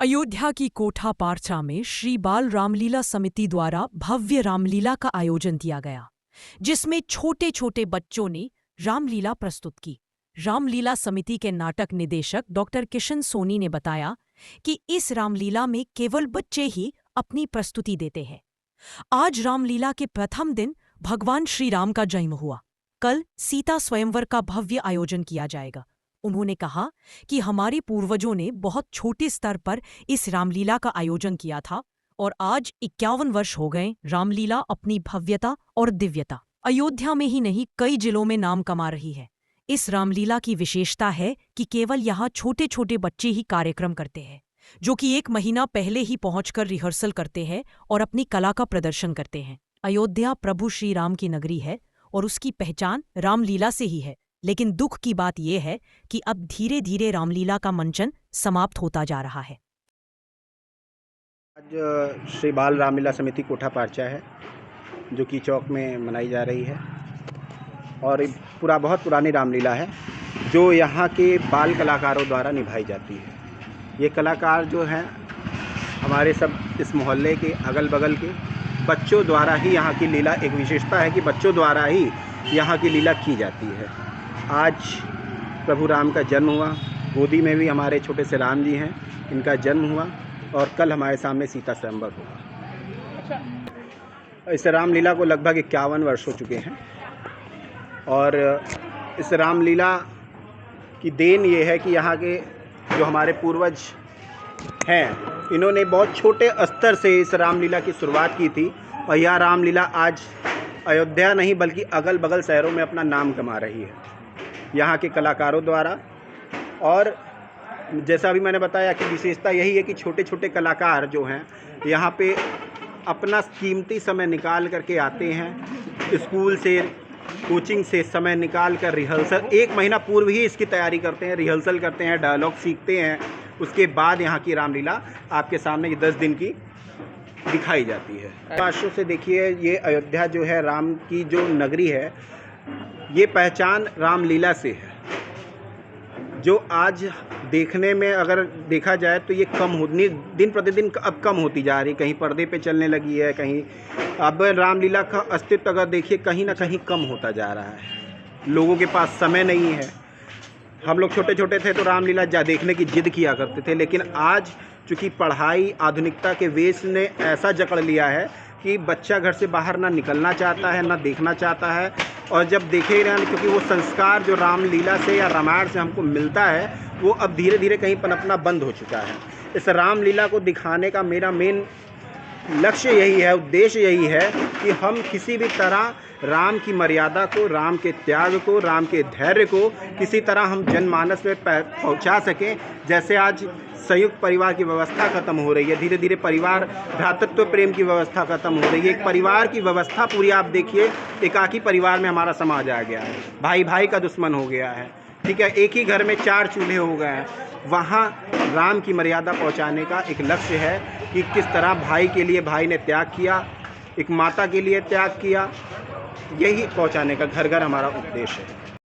अयोध्या की कोठा पारचा में श्री बाल रामलीला समिति द्वारा भव्य रामलीला का आयोजन किया गया, जिसमें छोटे छोटे बच्चों ने रामलीला प्रस्तुत की। रामलीला समिति के नाटक निदेशक डॉक्टर किशन सोनी ने बताया कि इस रामलीला में केवल बच्चे ही अपनी प्रस्तुति देते हैं। आज रामलीला के प्रथम दिन भगवान श्री राम का जन्म हुआ। कल सीता स्वयंवर का भव्य आयोजन किया जाएगा। उन्होंने कहा कि हमारे पूर्वजों ने बहुत छोटे स्तर पर इस रामलीला का आयोजन किया था और आज 51 वर्ष हो गए रामलीला अपनी भव्यता और दिव्यता अयोध्या में ही नहीं कई जिलों में नाम कमा रही है। इस रामलीला की विशेषता है कि केवल यहाँ छोटे छोटे बच्चे ही कार्यक्रम करते हैं, जो कि 1 महीना पहले ही पहुंचकर रिहर्सल करते हैं और अपनी कला का प्रदर्शन करते हैं। अयोध्या प्रभु श्री राम की नगरी है और उसकी पहचान रामलीला से ही है, लेकिन दुख की बात यह है कि अब धीरे धीरे रामलीला का मंचन समाप्त होता जा रहा है। आज श्री बाल रामलीला समिति कोठा पारचा है, जो कि चौक में मनाई जा रही है और बहुत पुरानी रामलीला है, जो यहाँ के बाल कलाकारों द्वारा निभाई जाती है। ये कलाकार जो हैं हमारे सब इस मोहल्ले के अगल बगल के बच्चों द्वारा ही यहाँ की लीला, एक विशेषता है कि बच्चों द्वारा ही यहाँ की लीला की जाती है। आज प्रभु राम का जन्म हुआ, गोदी में भी हमारे छोटे से राम जी हैं, इनका जन्म हुआ और कल हमारे सामने सीता स्वयंवर होगा। इस रामलीला को लगभग 51 वर्ष हो चुके हैं और इस रामलीला की देन ये है कि यहाँ के जो हमारे पूर्वज हैं, इन्होंने बहुत छोटे स्तर से इस रामलीला की शुरुआत की थी और यह रामलीला आज अयोध्या नहीं बल्कि अगल बगल शहरों में अपना नाम कमा रही है यहाँ के कलाकारों द्वारा। और जैसा अभी मैंने बताया कि विशेषता यही है कि छोटे छोटे कलाकार जो हैं यहाँ पे अपना कीमती समय निकाल करके आते हैं, स्कूल से कोचिंग से समय निकाल कर रिहर्सल 1 महीना पूर्व ही इसकी तैयारी करते हैं, रिहर्सल करते हैं, डायलॉग सीखते हैं। उसके बाद यहाँ की रामलीला आपके सामने 10 दिन की दिखाई जाती है। वर्षों से देखिए, ये अयोध्या जो है राम की जो नगरी है, ये पहचान रामलीला से है, जो आज देखने में अगर देखा जाए तो ये कम होती, दिन प्रतिदिन अब कम होती जा रही, कहीं पर्दे पे चलने लगी है, कहीं अब रामलीला का अस्तित्व अगर देखिए कहीं ना कहीं कम होता जा रहा है। लोगों के पास समय नहीं है। हम लोग छोटे छोटे थे तो रामलीला देखने की जिद किया करते थे, लेकिन आज चूँकि पढ़ाई आधुनिकता के वेश ने ऐसा जकड़ लिया है कि बच्चा घर से बाहर ना निकलना चाहता है, ना देखना चाहता है। और जब देखे रहे, क्योंकि वो संस्कार जो रामलीला से या रामायण से हमको मिलता है, वो अब धीरे धीरे कहीं पनपना बंद हो चुका है। इस रामलीला को दिखाने का मेरा मेन लक्ष्य यही है, उद्देश्य यही है कि हम किसी भी तरह राम की मर्यादा को, राम के त्याग को, राम के धैर्य को किसी तरह हम जनमानस में पहुंचा सकें। जैसे आज संयुक्त परिवार की व्यवस्था खत्म हो रही है, धीरे धीरे परिवार भ्रातृत्व प्रेम की व्यवस्था खत्म हो रही है, एक परिवार की व्यवस्था पूरी आप देखिए, एकाकी परिवार में हमारा समाज आ गया है, भाई भाई का दुश्मन हो गया है, ठीक है, एक ही घर में 4 चूल्हे हो गए हैं। वहाँ राम की मर्यादा पहुँचाने का एक लक्ष्य है कि किस तरह भाई के लिए भाई ने त्याग किया, एक माता के लिए त्याग किया, यही पहुँचाने का घर घर हमारा उद्देश्य है।